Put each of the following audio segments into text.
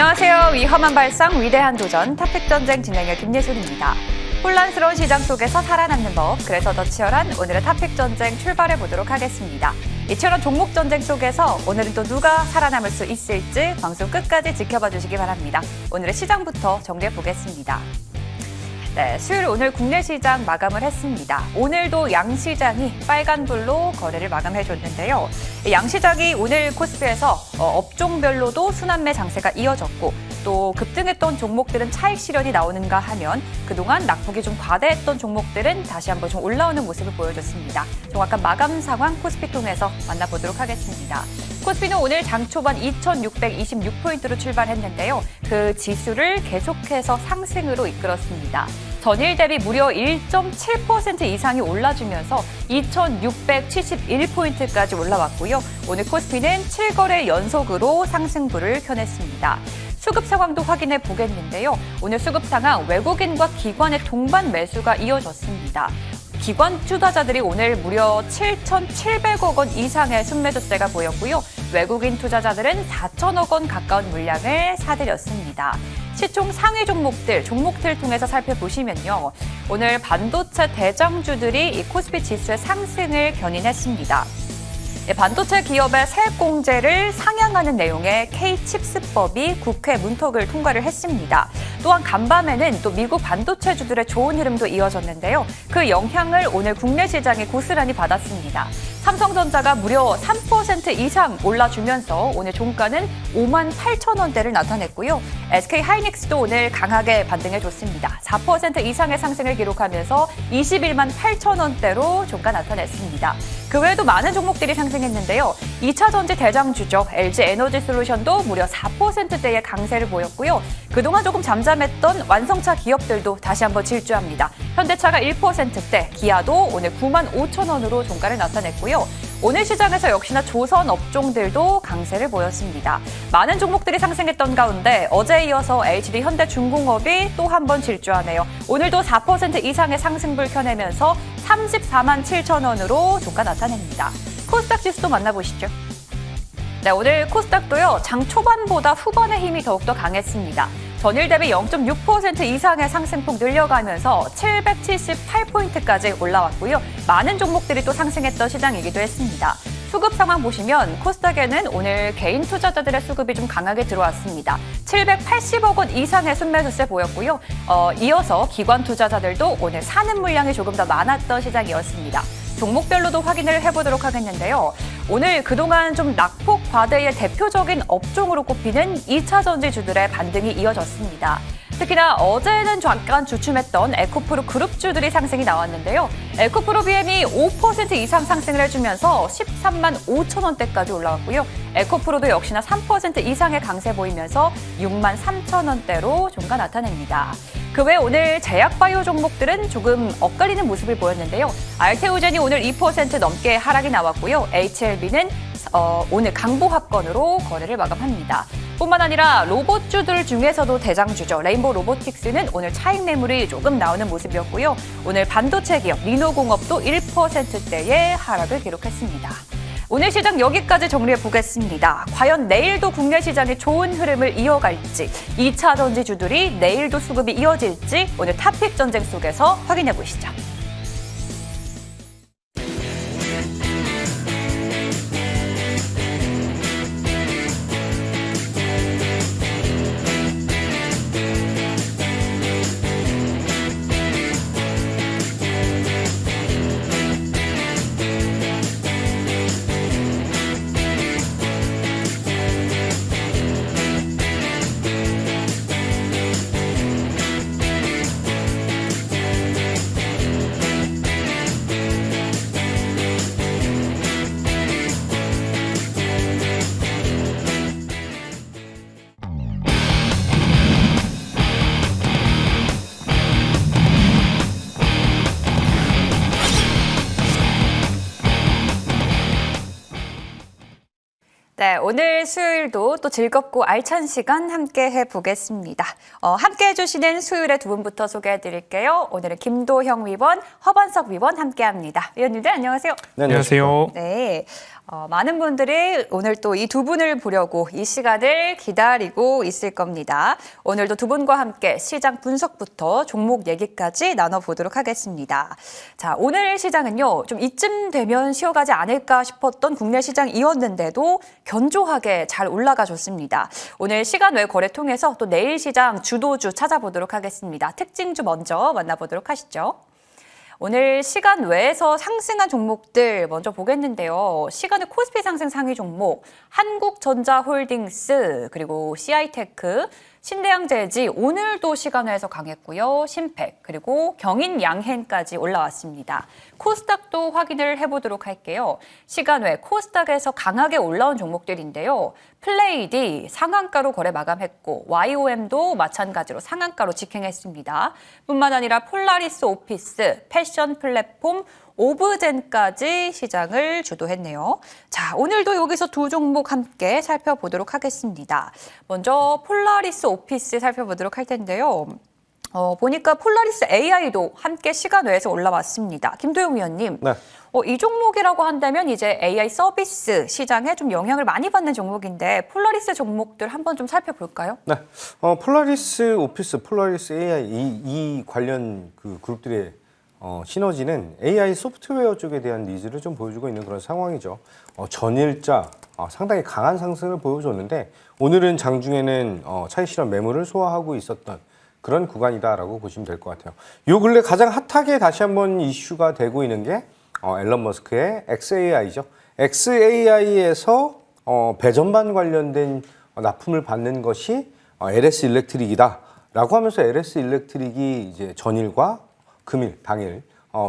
안녕하세요. 위험한 발상, 위대한 도전, 탑픽전쟁 진행의 김예술입니다. 혼란스러운 시장 속에서 살아남는 법, 그래서 더 치열한 오늘의 탑픽전쟁 출발해 보도록 하겠습니다. 이 치열한 종목 전쟁 속에서 오늘은 또 누가 살아남을 수 있을지 방송 끝까지 지켜봐 주시기 바랍니다. 오늘의 시장부터 정리해 보겠습니다. 네, 수요일 오늘 국내 시장 마감을 했습니다. 오늘도 양시장이 빨간불로 거래를 마감해줬는데요. 양시장이 오늘 코스피에서 업종별로도 순환매 장세가 이어졌고 또 급등했던 종목들은 차익 실현이 나오는가 하면 그동안 낙폭이 좀 과대했던 종목들은 다시 한번 좀 올라오는 모습을 보여줬습니다. 정확한 마감 상황 코스피 통해서 만나보도록 하겠습니다. 코스피는 오늘 장 초반 2,626포인트로 출발했는데요. 그 지수를 계속해서 상승으로 이끌었습니다. 전일 대비 무려 1.7% 이상이 올라주면서 2,671포인트까지 올라왔고요. 오늘 코스피는 7거래 연속으로 상승부를 켜냈습니다. 수급 상황도 확인해 보겠는데요. 오늘 수급 상황 외국인과 기관의 동반 매수가 이어졌습니다. 기관 투자자들이 오늘 무려 7,700억 원 이상의 순매수세가 보였고요. 외국인 투자자들은 4천억 원 가까운 물량을 사들였습니다. 시총 상위 종목들 통해서 살펴보시면요. 오늘 반도체 대장주들이 이 코스피 지수의 상승을 견인했습니다. 반도체 기업의 세액 공제를 상향하는 내용의 K-칩스법이 국회 문턱을 통과를 했습니다. 또한 간밤에는 또 미국 반도체주들의 좋은 흐름도 이어졌는데요. 그 영향을 오늘 국내 시장이 고스란히 받았습니다. 삼성전자가 무려 3% 이상 올라주면서 오늘 종가는 58,000원대를 나타냈고요. SK하이닉스도 오늘 강하게 반등해줬습니다. 4% 이상의 상승을 기록하면서 21만 8,000원대로 종가 나타냈습니다. 그 외에도 많은 종목들이 상승했는데요. 2차 전지 대장주죠. LG 에너지솔루션도 무려 4%대의 강세를 보였고요. 그동안 조금 잠잠했던 완성차 기업들도 다시 한번 질주합니다. 현대차가 1%대, 기아도 오늘 95,000원으로 종가를 나타냈고요. 오늘 시장에서 역시나 조선 업종들도 강세를 보였습니다. 많은 종목들이 상승했던 가운데 어제에 이어서 HD 현대중공업이 또 한 번 질주하네요. 오늘도 4% 이상의 상승불 켜내면서 34만 7천원으로 종가 나타냅니다. 코스닥 지수도 만나보시죠. 네, 오늘 코스닥도요. 장 초반보다 후반의 힘이 더욱더 강했습니다. 전일 대비 0.6% 이상의 상승폭 늘려가면서 778포인트까지 올라왔고요. 많은 종목들이 또 상승했던 시장이기도 했습니다. 수급 상황 보시면 코스닥에는 오늘 개인 투자자들의 수급이 좀 강하게 들어왔습니다. 780억 원 이상의 순매수세 보였고요. 이어서 기관 투자자들도 오늘 사는 물량이 조금 더 많았던 시장이었습니다. 종목별로도 확인을 해보도록 하겠는데요. 오늘 그동안 좀 낙폭 과대의 대표적인 업종으로 꼽히는 2차 전지주들의 반등이 이어졌습니다. 특히나 어제는 잠깐 주춤했던 에코프로 그룹주들이 상승이 나왔는데요. 에코프로 BM이 5% 이상 상승을 해주면서 13만 5천원대까지 올라왔고요. 에코프로도 역시나 3% 이상의 강세 보이면서 6만 3천원대로 종가 나타냅니다. 그 외 오늘 제약바이오 종목들은 조금 엇갈리는 모습을 보였는데요. 알테오젠이 오늘 2% 넘게 하락이 나왔고요. HLB는 오늘 강보합권으로 거래를 마감합니다. 뿐만 아니라 로봇주들 중에서도 대장주죠. 레인보우 로보틱스는 오늘 차익 매물이 조금 나오는 모습이었고요. 오늘 반도체 기업 리노공업도 1%대의 하락을 기록했습니다. 오늘 시장 여기까지 정리해 보겠습니다. 과연 내일도 국내 시장의 좋은 흐름을 이어갈지, 2차 전지주들이 내일도 수급이 이어질지 오늘 탑픽 전쟁 속에서 확인해 보시죠. 네, 오늘 수요일도 또 즐겁고 알찬 시간 함께 해보겠습니다. 함께 해주시는 수요일에 두 분부터 소개해드릴게요. 오늘은 김도형 위원, 허반석 위원 함께합니다. 위원님들 안녕하세요. 네, 안녕하세요. 네, 많은 분들이 오늘 또 이 두 분을 보려고 이 시간을 기다리고 있을 겁니다. 오늘도 두 분과 함께 시장 분석부터 종목 얘기까지 나눠보도록 하겠습니다. 자, 오늘 시장은요, 좀 이쯤 되면 쉬어가지 않을까 싶었던 국내 시장이었는데도 견조하게 잘 올라가 줬습니다. 오늘 시간 외 거래 통해서 또 내일 시장 주도주 찾아보도록 하겠습니다. 특징주 먼저 만나보도록 하시죠. 오늘 시간 외에서 상승한 종목들 먼저 보겠는데요. 시간의 코스피 상승 상위 종목, 한국전자홀딩스, 그리고 CI테크, 신대양제지 오늘도 시간외에서 강했고요. 신팩, 그리고 경인양행까지 올라왔습니다. 코스닥도 확인을 해보도록 할게요. 시간외 코스닥에서 강하게 올라온 종목들인데요. 플레이디 상한가로 거래 마감했고 YOM도 마찬가지로 상한가로 직행했습니다. 뿐만 아니라 폴라리스 오피스, 패션 플랫폼, 오브젠까지 시장을 주도했네요. 자, 오늘도 여기서 두 종목 함께 살펴보도록 하겠습니다. 먼저 폴라리스 오피스 살펴보도록 할 텐데요. 보니까 폴라리스 AI도 함께 시간 외에서 올라왔습니다. 김도영 위원님, 네. 이 종목이라고 한다면 이제 AI 서비스 시장에 좀 영향을 많이 받는 종목인데 폴라리스 종목들 한번 좀 살펴볼까요? 네. 폴라리스 오피스, 폴라리스 AI 이 관련 그 그룹들의 시너지는 AI 소프트웨어 쪽에 대한 니즈를 좀 보여주고 있는 그런 상황이죠. 전일자 상당히 강한 상승을 보여줬는데 오늘은 장중에는 차익 실현 매물을 소화하고 있었던 그런 구간이다라고 보시면 될 것 같아요. 요 근래 가장 핫하게 다시 한번 이슈가 되고 있는 게 앨런 머스크의 xAI죠. xAI에서 배전반 관련된 납품을 받는 것이 LS 일렉트릭이다라고 하면서 LS 일렉트릭이 이제 전일과 금일, 당일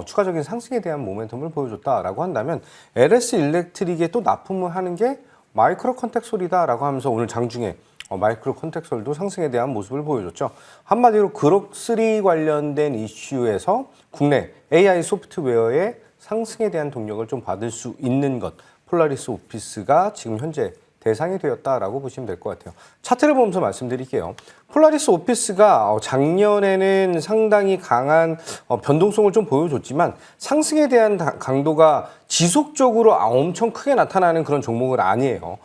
추가적인 상승에 대한 모멘텀을 보여줬다라고 한다면 LS 일렉트릭에 또 납품을 하는 게 마이크로 컨텍솔이다라고 하면서 오늘 장중에 마이크로 컨텍솔도 상승에 대한 모습을 보여줬죠. 한마디로 그록3 관련된 이슈에서 국내 AI 소프트웨어의 상승에 대한 동력을 좀 받을 수 있는 것, 폴라리스 오피스가 지금 현재 대상이 되었다라고 보시면 될 것 같아요. 차트를 보면서 말씀드릴게요. 폴라리스 오피스가 작년에는 상당히 강한 변동성을 좀 보여줬지만 상승에 대한 강도가 지속적으로 엄청 크게 나타나는 그런 종목은 아니에요.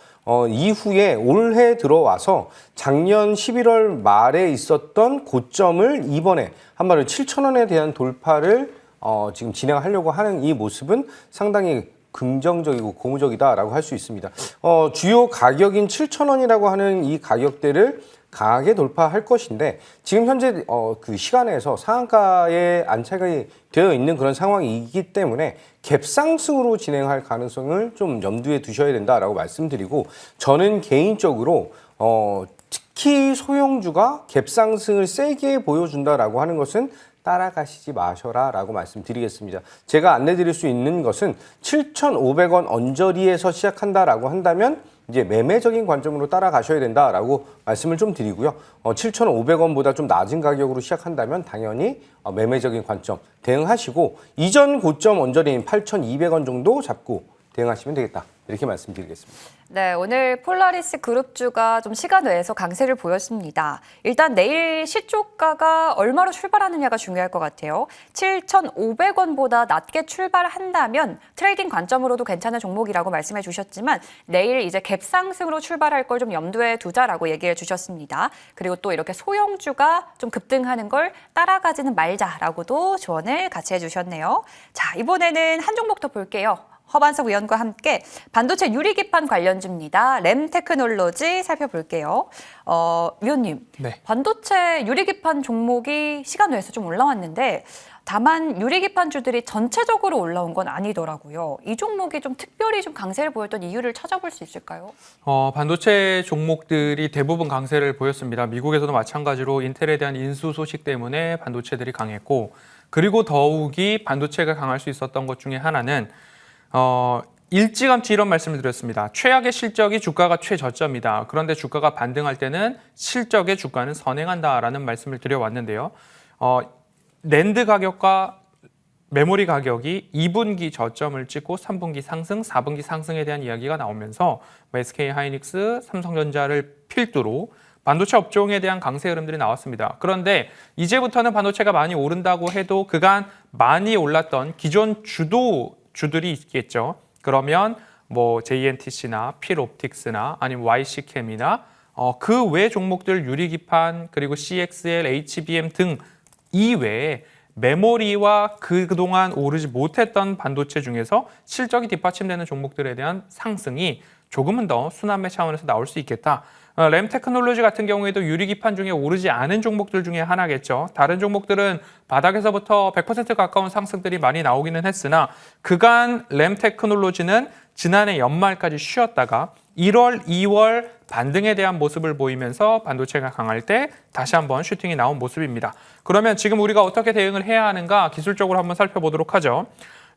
이후에 올해 들어와서 작년 11월 말에 있었던 고점을 이번에 한마디로 7,000원에 대한 돌파를 지금 진행하려고 하는 이 모습은 상당히 긍정적이고 고무적이다라고 할 수 있습니다. 주요 가격인 7,000원이라고 하는 이 가격대를 강하게 돌파할 것인데 지금 현재 그 시간에서 상한가에 안착이 되어 있는 그런 상황이기 때문에 갭상승으로 진행할 가능성을 좀 염두에 두셔야 된다라고 말씀드리고 저는 개인적으로 특히 소형주가 갭상승을 세게 보여준다라고 하는 것은 따라가시지 마셔라라고 말씀드리겠습니다. 제가 안내드릴 수 있는 것은 7,500원 언저리에서 시작한다라고 한다면 이제 매매적인 관점으로 따라가셔야 된다라고 말씀을 좀 드리고요. 7,500원보다 좀 낮은 가격으로 시작한다면 당연히 매매적인 관점 대응하시고 이전 고점 언저리인 8,200원 정도 잡고 대응하시면 되겠다. 이렇게 말씀드리겠습니다. 네, 오늘 폴라리스 그룹주가 좀 시간 외에서 강세를 보였습니다. 일단 내일 시초가가 얼마로 출발하느냐가 중요할 것 같아요. 7,500원보다 낮게 출발한다면 트레이딩 관점으로도 괜찮은 종목이라고 말씀해 주셨지만 내일 이제 갭상승으로 출발할 걸 좀 염두에 두자라고 얘기해 주셨습니다. 그리고 또 이렇게 소형주가 좀 급등하는 걸 따라가지는 말자라고도 조언을 같이 해주셨네요. 자, 이번에는 한 종목 더 볼게요. 허반석 위원과 함께 반도체 유리기판 관련주입니다. 램테크놀로지 살펴볼게요. 위원님, 네. 반도체 유리기판 종목이 시간 외에서 좀 올라왔는데 다만 유리기판주들이 전체적으로 올라온 건 아니더라고요. 이 종목이 좀 특별히 좀 강세를 보였던 이유를 찾아볼 수 있을까요? 반도체 종목들이 대부분 강세를 보였습니다. 미국에서도 마찬가지로 인텔에 대한 인수 소식 때문에 반도체들이 강했고 그리고 더욱이 반도체가 강할 수 있었던 것 중에 하나는 일찌감치 이런 말씀을 드렸습니다. 최악의 실적이 주가가 최저점이다. 그런데 주가가 반등할 때는 실적의 주가는 선행한다라는 말씀을 드려왔는데요. 낸드 가격과 메모리 가격이 2분기 저점을 찍고 3분기 상승, 4분기 상승에 대한 이야기가 나오면서 SK하이닉스, 삼성전자를 필두로 반도체 업종에 대한 강세 흐름들이 나왔습니다. 그런데 이제부터는 반도체가 많이 오른다고 해도 그간 많이 올랐던 기존 주들이 있겠죠. 그러면 뭐 JNTC나 필옵틱스나 아니면 YC캠이나 그 외 종목들 유리기판 그리고 CXL, HBM 등 이외에 메모리와 그동안 오르지 못했던 반도체 중에서 실적이 뒷받침되는 종목들에 대한 상승이 조금은 더 순환매 차원에서 나올 수 있겠다. 램 테크놀로지 같은 경우에도 유리기판 중에 오르지 않은 종목들 중에 하나겠죠. 다른 종목들은 바닥에서부터 100% 가까운 상승들이 많이 나오기는 했으나 그간 램 테크놀로지는 지난해 연말까지 쉬었다가 1월, 2월 반등에 대한 모습을 보이면서 반도체가 강할 때 다시 한번 슈팅이 나온 모습입니다. 그러면 지금 우리가 어떻게 대응을 해야 하는가 기술적으로 한번 살펴보도록 하죠.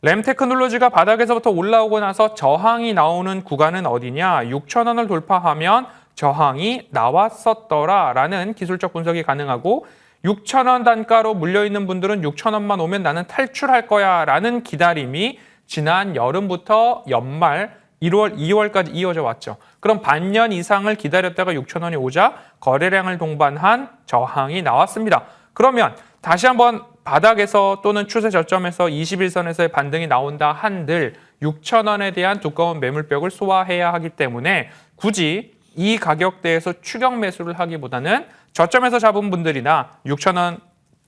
램 테크놀로지가 바닥에서부터 올라오고 나서 저항이 나오는 구간은 어디냐? 6,000원을 돌파하면 저항이 나왔었더라라는 기술적 분석이 가능하고 6,000원 단가로 물려있는 분들은 6,000원만 오면 나는 탈출할 거야 라는 기다림이 지난 여름부터 연말 1월, 2월까지 이어져 왔죠. 그럼 반년 이상을 기다렸다가 6,000원이 오자 거래량을 동반한 저항이 나왔습니다. 그러면 다시 한번 바닥에서 또는 추세 저점에서 21선에서의 반등이 나온다 한들 6,000원에 대한 두꺼운 매물벽을 소화해야 하기 때문에 굳이 이 가격대에서 추격 매수를 하기보다는 저점에서 잡은 분들이나 6,000원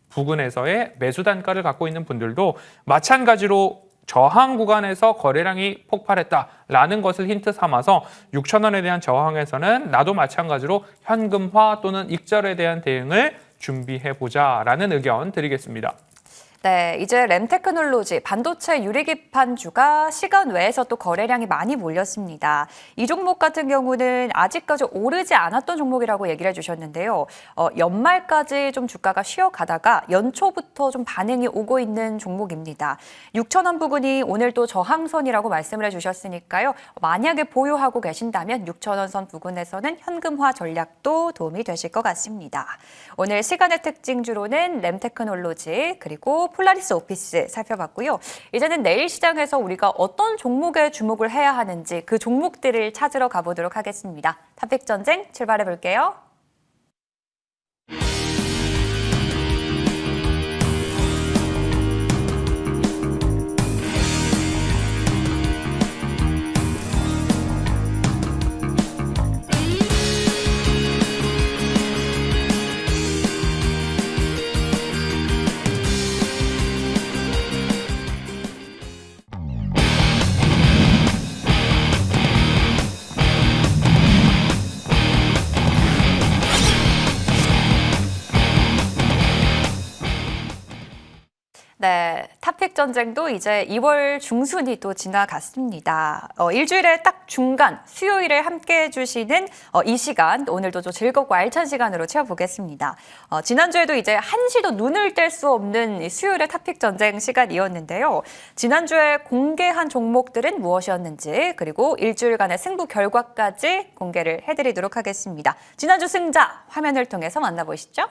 부근에서의 매수 단가를 갖고 있는 분들도 마찬가지로 저항 구간에서 거래량이 폭발했다라는 것을 힌트 삼아서 6,000원에 대한 저항에서는 나도 마찬가지로 현금화 또는 익절에 대한 대응을 준비해보자라는 의견 드리겠습니다. 네, 이제 램 테크놀로지 반도체 유리기판주가 시간 외에서 또 거래량이 많이 몰렸습니다. 이 종목 같은 경우는 아직까지 오르지 않았던 종목이라고 얘기를 해주셨는데요. 연말까지 좀 주가가 쉬어가다가 연초부터 좀 반응이 오고 있는 종목입니다. 6,000원 부근이 오늘 또 저항선이라고 말씀을 해주셨으니까요. 만약에 보유하고 계신다면 6,000원 선 부근에서는 현금화 전략도 도움이 되실 것 같습니다. 오늘 시간의 특징주로는 램 테크놀로지 그리고 폴라리스 오피스 살펴봤고요. 이제는 내일 시장에서 우리가 어떤 종목에 주목을 해야 하는지 그 종목들을 찾으러 가보도록 하겠습니다. 탑픽 전쟁 출발해 볼게요. 네, 탑픽 전쟁도 이제 2월 중순이 또 지나갔습니다. 일주일의 딱 중간 수요일에 함께 해주시는 이 시간 오늘도 좀 즐겁고 알찬 시간으로 채워보겠습니다. 지난주에도 이제 한시도 눈을 뗄 수 없는 수요일의 탑픽 전쟁 시간이었는데요. 지난주에 공개한 종목들은 무엇이었는지 그리고 일주일간의 승부 결과까지 공개를 해드리도록 하겠습니다. 지난주 승자 화면을 통해서 만나보시죠.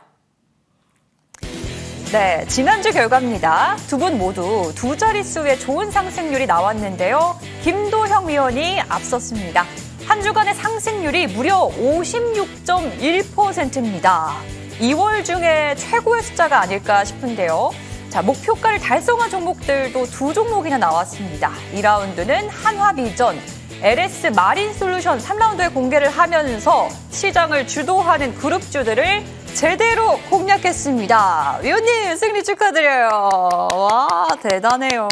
네, 지난주 결과입니다. 두 분 모두 두 자릿수의 좋은 상승률이 나왔는데요. 김도형 위원이 앞섰습니다. 한 주간의 상승률이 무려 56.1%입니다. 2월 중에 최고의 숫자가 아닐까 싶은데요. 자, 목표가를 달성한 종목들도 두 종목이나 나왔습니다. 2라운드는 한화비전, LS 마린솔루션 3라운드에 공개를 하면서 시장을 주도하는 그룹주들을 제대로 공략했습니다. 위원님 승리 축하드려요. 와, 대단해요.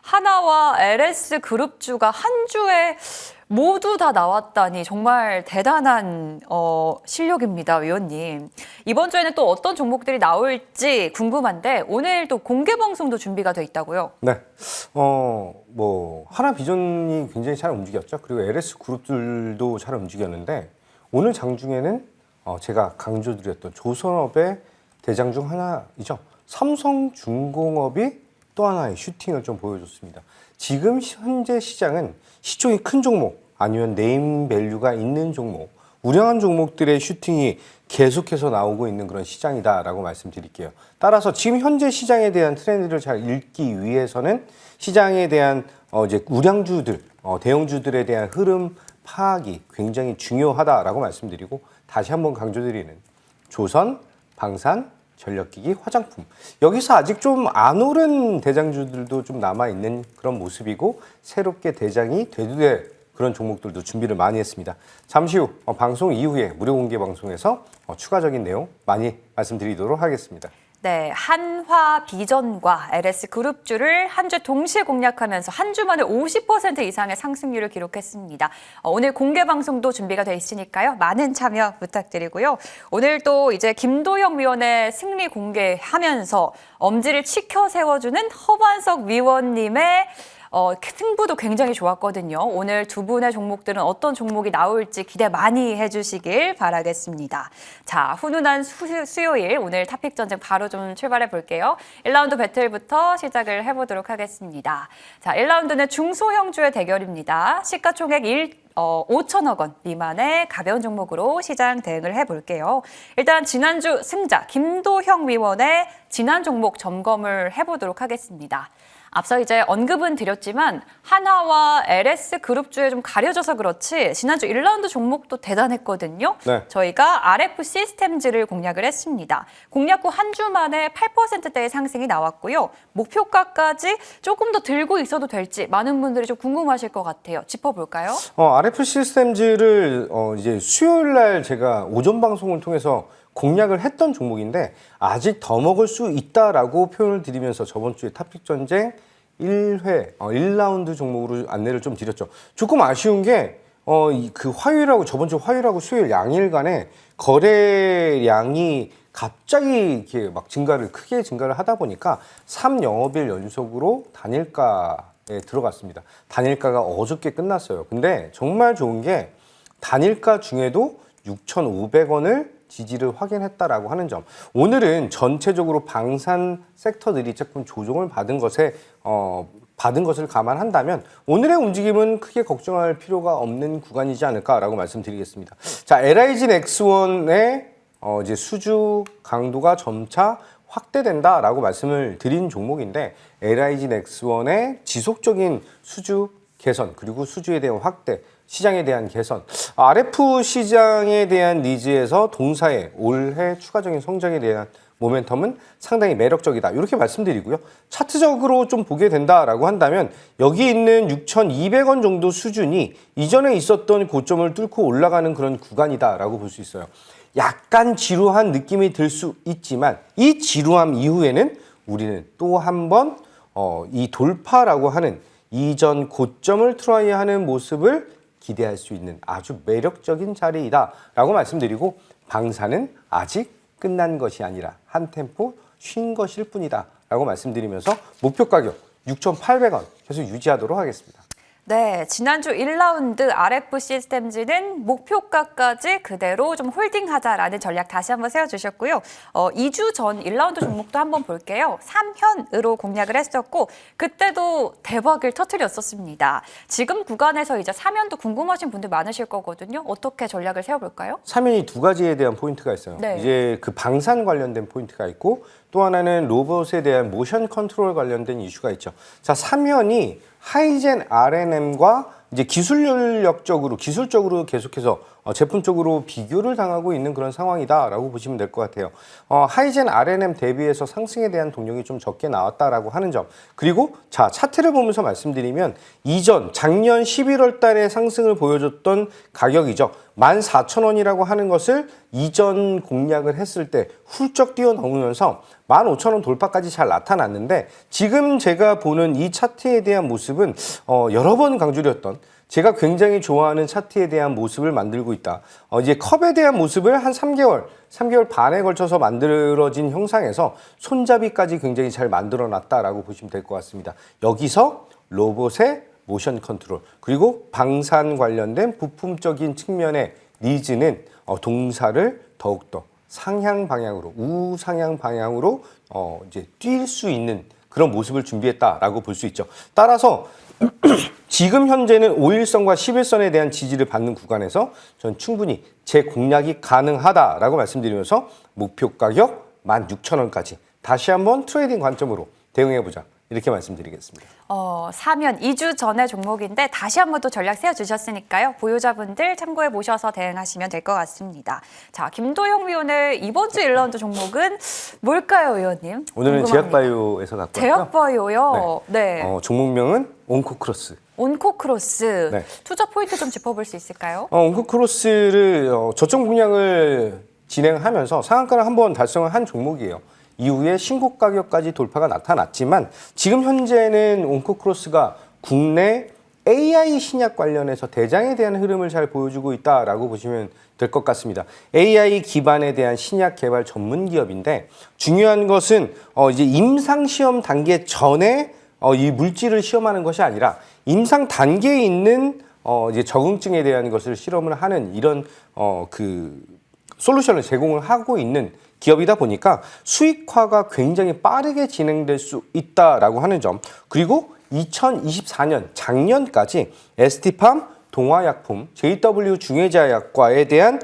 하나와 LS 그룹주가 한 주에 모두 다 나왔다니 정말 대단한 실력입니다, 위원님. 이번 주에는 또 어떤 종목들이 나올지 궁금한데 오늘 또 공개 방송도 준비가 돼 있다고요? 네. 하나비전이 굉장히 잘 움직였죠. 그리고 LS 그룹들도 잘 움직였는데 오늘 장중에는 제가 강조드렸던 조선업의 대장 중 하나이죠. 삼성중공업이 또 하나의 슈팅을 좀 보여줬습니다. 지금 현재 시장은 시총이 큰 종목 아니면 네임밸류가 있는 종목, 우량한 종목들의 슈팅이 계속해서 나오고 있는 그런 시장이다라고 말씀드릴게요. 따라서 지금 현재 시장에 대한 트렌드를 잘 읽기 위해서는 시장에 대한 이제 우량주들, 대형주들에 대한 흐름 파악이 굉장히 중요하다라고 말씀드리고 다시 한번 강조드리는 조선, 방산, 전력기기, 화장품. 여기서 아직 좀 안 오른 대장주들도 좀 남아있는 그런 모습이고 새롭게 대장이 되될 그런 종목들도 준비를 많이 했습니다. 잠시 후 방송 이후에 무료 공개 방송에서 추가적인 내용 많이 말씀드리도록 하겠습니다. 네, 한화비전과 LS그룹주를 한 주 동시에 공략하면서 한 주 만에 50% 이상의 상승률을 기록했습니다. 오늘 공개 방송도 준비가 돼 있으니까요. 많은 참여 부탁드리고요. 오늘 또 이제 김도영 위원의 승리 공개하면서 엄지를 치켜 세워주는 허반석 위원님의 승부도 굉장히 좋았거든요. 오늘 두 분의 종목들은 어떤 종목이 나올지 기대 많이 해주시길 바라겠습니다. 자, 훈훈한 수요일 오늘 타픽 전쟁 바로 좀 출발해 볼게요. 1라운드 배틀부터 시작을 해보도록 하겠습니다. 자, 1라운드는 중소형주의 대결입니다. 시가총액 5천억 원 미만의 가벼운 종목으로 시장 대응을 해볼게요. 일단 지난주 승자 김도형 위원의 지난 종목 점검을 해보도록 하겠습니다. 앞서 이제 언급은 드렸지만 한화와 LS그룹주에 좀 가려져서 그렇지 지난주 1라운드 종목도 대단했거든요. 네. 저희가 RF 시스템즈를 공략을 했습니다. 공략 후 한 주 만에 8%대의 상승이 나왔고요. 목표가까지 조금 더 들고 있어도 될지 많은 분들이 좀 궁금하실 것 같아요. 짚어볼까요? RF 시스템즈를 이제 수요일 날 제가 오전 방송을 통해서 공략을 했던 종목인데 아직 더 먹을 수 있다라고 표현을 드리면서 저번 주에 타픽 전쟁 1라운드 종목으로 안내를 좀 드렸죠. 조금 아쉬운 게 그 화요일하고 저번 주 화요일하고 수요일 양일간에 거래량이 갑자기 이렇게 막 크게 증가를 하다 보니까 3영업일 연속으로 단일가에 들어갔습니다. 단일가가 어저께 끝났어요. 근데 정말 좋은 게 단일가 중에도 6,500원을 지지를 확인했다라고 하는 점. 오늘은 전체적으로 방산 섹터들이 조금 조정을 받은 것을 감안한다면 오늘의 움직임은 크게 걱정할 필요가 없는 구간이지 않을까라고 말씀드리겠습니다. 자, LIG 넥스원의 이제 수주 강도가 점차 확대된다라고 말씀을 드린 종목인데 LIG 넥스원의 지속적인 수주 개선 그리고 수주에 대한 확대 시장에 대한 개선, RF 시장에 대한 니즈에서 동사의 올해 추가적인 성장에 대한 모멘텀은 상당히 매력적이다. 이렇게 말씀드리고요. 차트적으로 좀 보게 된다라고 한다면 여기 있는 6,200원 정도 수준이 이전에 있었던 고점을 뚫고 올라가는 그런 구간이다라고 볼 수 있어요. 약간 지루한 느낌이 들 수 있지만 이 지루함 이후에는 우리는 또 한 번 이 돌파라고 하는 이전 고점을 트라이하는 모습을 기대할 수 있는 아주 매력적인 자리이다라고 말씀드리고 방사는 아직 끝난 것이 아니라 한 템포 쉰 것일 뿐이다라고 말씀드리면서 목표 가격 6,800원 계속 유지하도록 하겠습니다. 네, 지난주 1라운드 RF 시스템즈는 목표가까지 그대로 좀 홀딩하자라는 전략 다시 한번 세워주셨고요. 2주 전 1라운드 종목도 한번 볼게요. 3현으로 공략을 했었고 그때도 대박을 터뜨렸었습니다. 지금 구간에서 이제 3현도 궁금하신 분들 많으실 거거든요. 어떻게 전략을 세워볼까요? 3현이 두 가지에 대한 포인트가 있어요. 네. 이제 그 방산 관련된 포인트가 있고 또 하나는 로봇에 대한 모션 컨트롤 관련된 이슈가 있죠. 자, 3현이 하이젠 R&M과 이제 기술적으로 계속해서 제품적으로 비교를 당하고 있는 그런 상황이다라고 보시면 될 것 같아요. 하이젠 R&M 대비해서 상승에 대한 동력이 좀 적게 나왔다라고 하는 점. 그리고 자, 차트를 보면서 말씀드리면 이전 작년 11월 달에 상승을 보여줬던 가격이죠. 14,000원이라고 하는 것을 이전 공략을 했을 때 훌쩍 뛰어넘으면서 15,000원 돌파까지 잘 나타났는데 지금 제가 보는 이 차트에 대한 모습은 여러 번 강조드렸던 제가 굉장히 좋아하는 차트에 대한 모습을 만들고 있다. 이제 컵에 대한 모습을 한 3개월 반에 걸쳐서 만들어진 형상에서 손잡이까지 굉장히 잘 만들어놨다라고 보시면 될 것 같습니다. 여기서 로봇의 모션 컨트롤 그리고 방산 관련된 부품적인 측면의 니즈는 동사를 더욱더 상향 방향으로 우상향 방향으로 이제 뛸 수 있는 그런 모습을 준비했다라고 볼 수 있죠. 따라서 지금 현재는 5일선과 10일선에 대한 지지를 받는 구간에서 전 충분히 재공략이 가능하다라고 말씀드리면서 목표 가격 16,000원까지 다시 한번 트레이딩 관점으로 대응해보자. 이렇게 말씀드리겠습니다. 사면 2주 전의 종목인데 다시 한번 또 전략 세워주셨으니까요. 보유자분들 참고해 보셔서 대응하시면 될 것 같습니다. 자, 김도영 위원의 이번 주 1라운드 종목은 뭘까요, 의원님? 오늘은 궁금합니다. 제약바이오에서 갖고 왔고요. 제약바이오요? 네. 종목명은 온코크로스. 온코크로스. 네. 투자 포인트 좀 짚어볼 수 있을까요? 온코크로스를 저점 공략을 진행하면서 상한가를 한번 달성을 한 종목이에요. 이후에 신고 가격까지 돌파가 나타났지만 지금 현재는 온코크로스가 국내 AI 신약 관련해서 대장에 대한 흐름을 잘 보여주고 있다라고 보시면 될 것 같습니다. AI 기반에 대한 신약 개발 전문 기업인데 중요한 것은 이제 임상 시험 단계 전에 이 물질을 시험하는 것이 아니라 임상 단계에 있는 이제 적응증에 대한 것을 실험을 하는 이런 그 솔루션을 제공을 하고 있는 기업이다 보니까 수익화가 굉장히 빠르게 진행될 수 있다라고 하는 점, 그리고 2024년 작년까지 ST팜, 동화약품, JW 중해제약과에 대한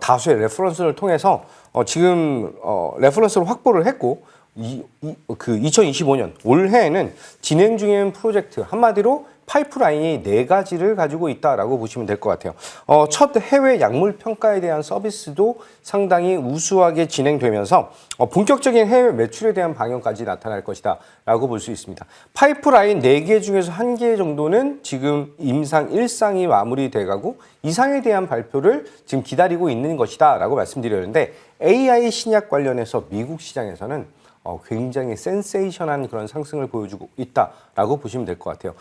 다수의 레퍼런스를 통해서 지금 레퍼런스를 확보를 했고 2025년 올해에는 진행 중인 프로젝트, 한마디로 파이프라인이 4가지를 가지고 있다라고 보시면 될 것 같아요. 첫 해외 약물 평가에 대한 서비스도 상당히 우수하게 진행되면서 본격적인 해외 매출에 대한 방향까지 나타날 것이다라고 볼 수 있습니다. 파이프라인 4개 중에서 1개 정도는 지금 임상 1상이 마무리돼가고 2상에 대한 발표를 지금 기다리고 있는 것이다라고 말씀드렸는데, AI 신약 관련해서 미국 시장에서는 굉장히 센세이션한 그런 상승을 보여주고 있다라고 보시면 될 것 같아요.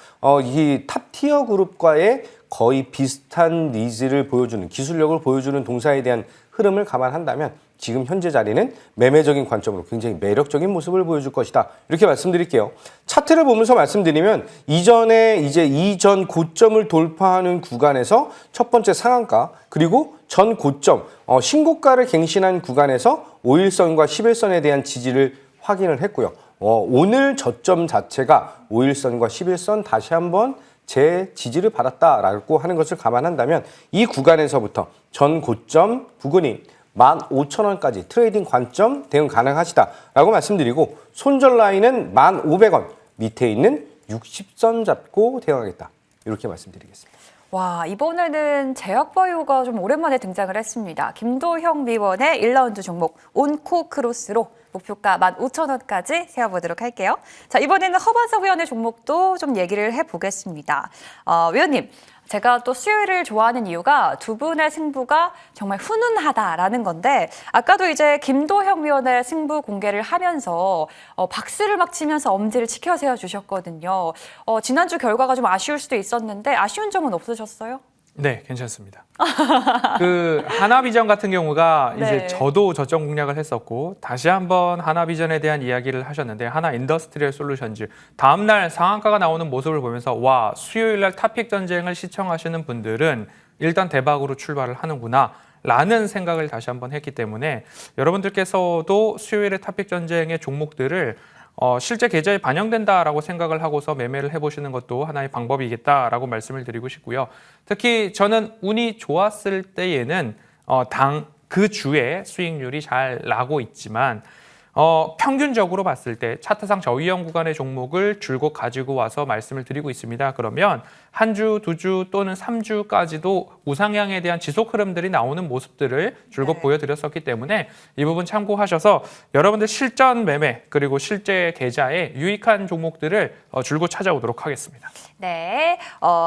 이 탑티어 그룹과의 거의 비슷한 니즈를 보여주는, 기술력을 보여주는 동사에 대한 흐름을 감안한다면 지금 현재 자리는 매매적인 관점으로 굉장히 매력적인 모습을 보여줄 것이다, 이렇게 말씀드릴게요. 차트를 보면서 말씀드리면 이전에 이제 이전 고점을 돌파하는 구간에서 첫 번째 상한가, 그리고 전 고점 신고가를 갱신한 구간에서 5일선과 10일선에 대한 지지를 확인을 했고요. 오늘 저점 자체가 5일선과 11선 다시 한번 제 지지를 받았다라고 하는 것을 감안한다면 이 구간에서부터 전 고점 부근인 15,000원까지 트레이딩 관점 대응 가능하시다라고 말씀드리고, 손절 라인은 1,500원 밑에 있는 60선 잡고 대응하겠다, 이렇게 말씀드리겠습니다. 와, 이번에는 제약바이오가 좀 오랜만에 등장을 했습니다. 김도형 위원의 1라운드 종목 온코크로스로 목표가 15,000원까지 세워보도록 할게요. 자, 이번에는 허반석 위원의 종목도 좀 얘기를 해보겠습니다. 위원님, 제가 또 수요일을 좋아하는 이유가 두 분의 승부가 정말 훈훈하다라는 건데, 아까도 이제 김도형 위원의 승부 공개를 하면서 박수를 막 치면서 엄지를 치켜 세워주셨거든요. 지난주 결과가 좀 아쉬울 수도 있었는데 아쉬운 점은 없으셨어요? 네, 괜찮습니다. 그 하나비전 같은 경우가 네. 이제 저도 저점 공략을 했었고 다시 한번 하나비전에 대한 이야기를 하셨는데, 하나 인더스트리얼 솔루션즈 다음 날 상한가가 나오는 모습을 보면서 와, 수요일 날 탑픽 전쟁을 시청하시는 분들은 일단 대박으로 출발을 하는구나 라는 생각을 다시 한번 했기 때문에, 여러분들께서도 수요일의 탑픽 전쟁의 종목들을 실제 계좌에 반영된다라고 생각을 하고서 매매를 해보시는 것도 하나의 방법이겠다라고 말씀을 드리고 싶고요. 특히 저는 운이 좋았을 때에는 그 주에 수익률이 잘 나고 있지만 평균적으로 봤을 때 차트상 저위험 구간의 종목을 줄곧 가지고 와서 말씀을 드리고 있습니다. 그러면 한 주, 두 주 또는 3주까지도 우상향에 대한 지속 흐름들이 나오는 모습들을 줄곧 보여드렸었기 때문에 이 부분 참고하셔서 여러분들 실전 매매 그리고 실제 계좌에 유익한 종목들을 줄곧 찾아오도록 하겠습니다. 네,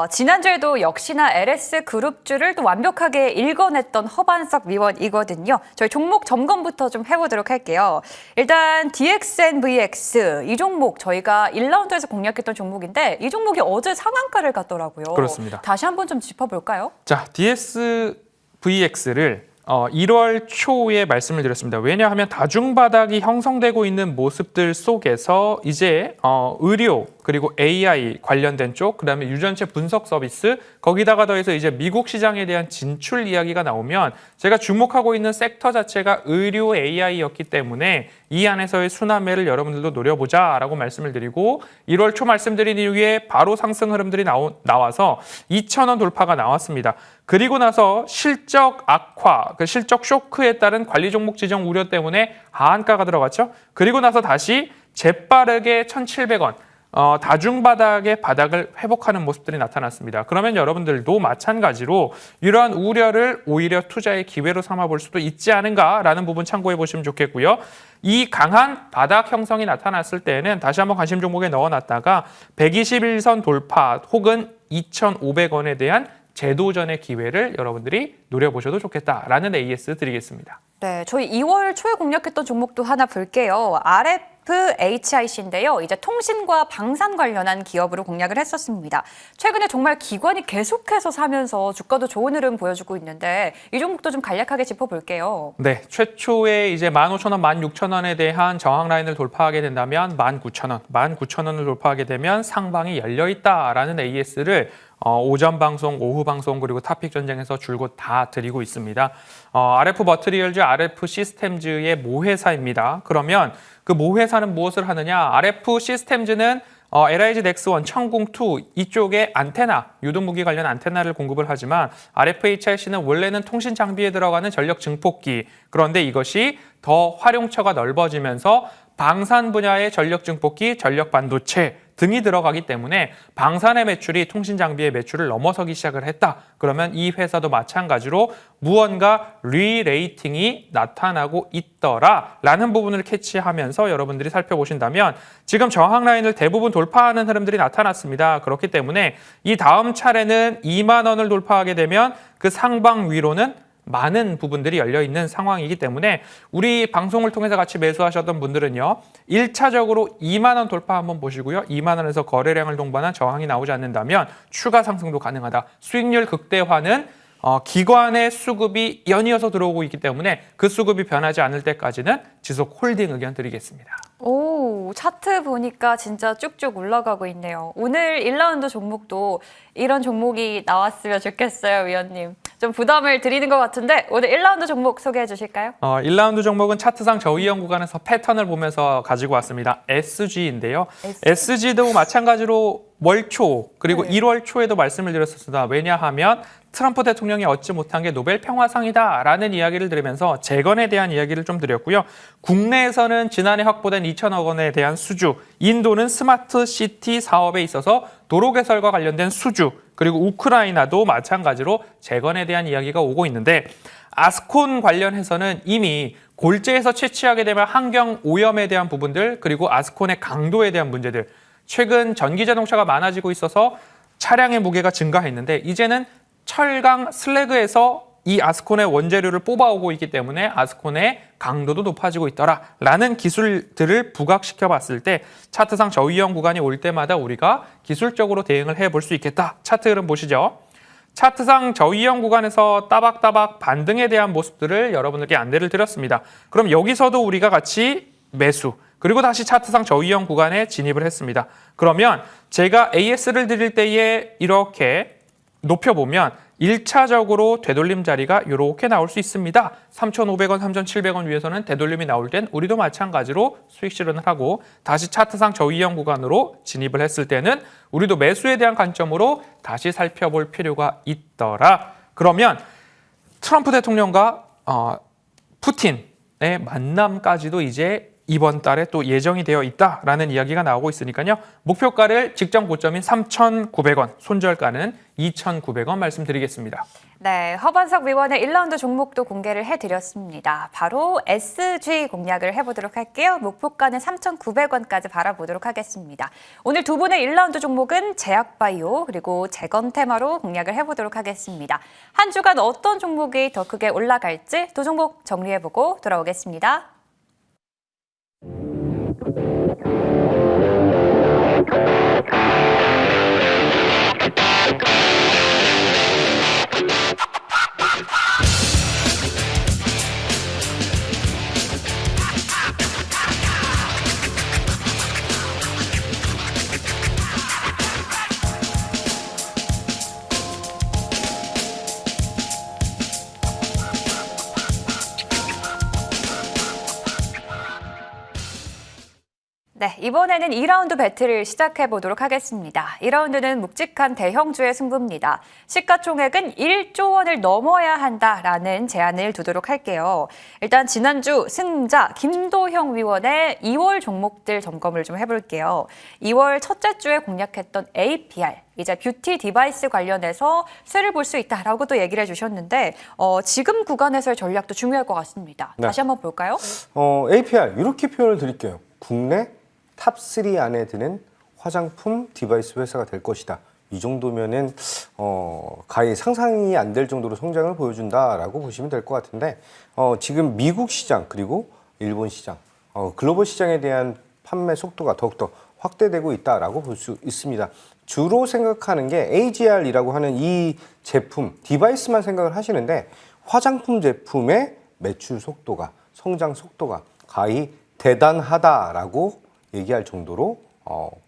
지난주에도 역시나 LS 그룹주를 또 완벽하게 읽어냈던 허반석 위원이거든요. 저희 종목 점검부터 좀 해보도록 할게요. 일단 DXNVX 이 종목 저희가 1라운드에서 공략했던 종목인데 이 종목이 어제 상한가를 갔더라고요. 그렇습니다. 다시 한번 좀 짚어볼까요? 자, DXVX를 1월 초에 말씀을 드렸습니다. 왜냐하면 다중바닥이 형성되고 있는 모습들 속에서 이제 의료 그리고 AI 관련된 쪽, 그다음에 유전체 분석 서비스, 거기다가 더해서 이제 미국 시장에 대한 진출 이야기가 나오면 제가 주목하고 있는 섹터 자체가 의료 AI였기 때문에 이 안에서의 순환매를 여러분들도 노려보자라고 말씀을 드리고, 1월 초 말씀드린 이후에 바로 상승 흐름들이 나와서 2,000원 돌파가 나왔습니다. 그리고 나서 실적 악화, 그 실적 쇼크에 따른 관리 종목 지정 우려 때문에 하한가가 들어갔죠. 그리고 나서 다시 재빠르게 1,700원 다중바닥의 바닥을 회복하는 모습들이 나타났습니다. 그러면 여러분들도 마찬가지로 이러한 우려를 오히려 투자의 기회로 삼아볼 수도 있지 않은가라는 부분 참고해 보시면 좋겠고요. 이 강한 바닥 형성이 나타났을 때에는 다시 한번 관심 종목에 넣어놨다가 121선 돌파 혹은 2,500원에 대한 재도전의 기회를 여러분들이 노려보셔도 좋겠다라는 AS 드리겠습니다. 네, 저희 2월 초에 공략했던 종목도 하나 볼게요. RFHIC인데요. 이제 통신과 방산 관련한 기업으로 공략을 했었습니다. 최근에 정말 기관이 계속해서 사면서 주가도 좋은 흐름 보여주고 있는데 이 종목도 좀 간략하게 짚어볼게요. 네, 최초에 이제 15,000원, 16,000원에 대한 저항 라인을 돌파하게 된다면 19,000원, 19,000원을 돌파하게 되면 상방이 열려 있다라는 AS를 오전 방송, 오후 방송 그리고 타픽 전쟁에서 줄곧 다 드리고 있습니다. RF 머트리얼즈, RF 시스템즈의 모회사입니다. 그러면 그 모회사는 무엇을 하느냐? RF 시스템즈는 LIG 넥스원, 청궁2 이쪽에 안테나, 유도무기 관련 안테나를 공급을 하지만 RFHIC는 원래는 통신 장비에 들어가는 전력 증폭기. 그런데 이것이 더 활용처가 넓어지면서 방산 분야의 전력 증폭기, 전력 반도체 등이 들어가기 때문에 방산의 매출이 통신 장비의 매출을 넘어서기 시작을 했다. 그러면 이 회사도 마찬가지로 무언가 리레이팅이 나타나고 있더라라는 부분을 캐치하면서 여러분들이 살펴보신다면 지금 저항 라인을 대부분 돌파하는 흐름들이 나타났습니다. 그렇기 때문에 이 다음 차례는 2만 원을 돌파하게 되면 그 상방 위로는 많은 부분들이 열려있는 상황이기 때문에 우리 방송을 통해서 같이 매수하셨던 분들은요. 1차적으로 2만 원 돌파 한번 보시고요. 2만 원에서 거래량을 동반한 저항이 나오지 않는다면 추가 상승도 가능하다. 수익률 극대화는 기관의 수급이 연이어서 들어오고 있기 때문에 그 수급이 변하지 않을 때까지는 지속 홀딩 의견 드리겠습니다. 오, 차트 보니까 진짜 쭉쭉 올라가고 있네요. 오늘 1라운드 종목도 이런 종목이 나왔으면 좋겠어요, 위원님. 좀 부담을 드리는 것 같은데 오늘 1라운드 종목 소개해 주실까요? 1라운드 종목은 차트상 저위험 구간에서 패턴을 보면서 가지고 왔습니다. SG인데요. SG도 마찬가지로 월초 그리고 1월 초에도 말씀을 드렸었습니다. 왜냐하면 트럼프 대통령이 얻지 못한 게 노벨 평화상이다라는 이야기를 드리면서 재건에 대한 이야기를 좀 드렸고요. 국내에서는 지난해 확보된 2천억 원에 대한 수주, 인도는 스마트 시티 사업에 있어서 도로 개설과 관련된 수주, 그리고 우크라이나도 마찬가지로 재건에 대한 이야기가 오고 있는데 아스콘 관련해서는 이미 골재에서 채취하게 되면 환경 오염에 대한 부분들 그리고 아스콘의 강도에 대한 문제들 최근 전기자동차가 많아지고 있어서 차량의 무게가 증가했는데 이제는 철강 슬래그에서 이 아스콘의 원재료를 뽑아오고 있기 때문에 아스콘의 강도도 높아지고 있더라라는 기술들을 부각시켜 봤을 때 차트상 저위험 구간이 올 때마다 우리가 기술적으로 대응을 해볼 수 있겠다. 차트 흐름 보시죠. 차트상 저위험 구간에서 따박따박 반등에 대한 모습들을 여러분들께 안내를 드렸습니다. 그럼 여기서도 우리가 같이 매수 그리고 다시 차트상 저위험 구간에 진입을 했습니다. 그러면 제가 AS를 드릴 때에 이렇게 높여보면 1차적으로 되돌림 자리가 이렇게 나올 수 있습니다. 3,500원, 3,700원 위에서는 되돌림이 나올 땐 우리도 마찬가지로 수익 실현을 하고 다시 차트상 저위험 구간으로 진입을 했을 때는 우리도 매수에 대한 관점으로 다시 살펴볼 필요가 있더라. 그러면 트럼프 대통령과 푸틴의 만남까지도 이제 이번 달에 또 예정이 되어 있다라는 이야기가 나오고 있으니까요. 목표가를 직전 고점인 3,900원, 손절가는 2,900원 말씀드리겠습니다. 네, 허반석 위원의 1라운드 종목도 공개를 해드렸습니다. 바로 SG 공략을 해보도록 할게요. 목표가는 3,900원까지 바라보도록 하겠습니다. 오늘 두 분의 1라운드 종목은 제약바이오 그리고 재건 테마로 공략을 해보도록 하겠습니다. 한 주간 어떤 종목이 더 크게 올라갈지 두 종목 정리해보고 돌아오겠습니다. 네, 이번에는 2라운드 배틀을 시작해 보도록 하겠습니다. 2라운드는 묵직한 대형주의 승부입니다. 시가총액은 1조 원을 넘어야 한다라는 제안을 두도록 할게요. 일단 지난주 승자 김도형 위원의 2월 종목들 점검을 좀 해볼게요. 2월 첫째 주에 공략했던 APR, 이제 뷰티 디바이스 관련해서 수혜를 볼 수 있다라고 또 얘기를 해주셨는데 지금 구간에서의 전략도 중요할 것 같습니다. 네. 다시 한번 볼까요? APR 이렇게 표현을 드릴게요. 국내 탑3 안에 드는 화장품 디바이스 회사가 될 것이다. 이 정도면은 가히 상상이 안 될 정도로 성장을 보여준다라고 보시면 될 것 같은데 지금 미국 시장 그리고 일본 시장, 글로벌 시장에 대한 판매 속도가 더욱더 확대되고 있다라고 볼 수 있습니다. 주로 생각하는 게 AGR이라고 하는 이 제품, 디바이스만 생각을 하시는데 화장품 제품의 매출 속도가, 성장 속도가 가히 대단하다라고 얘기할 정도로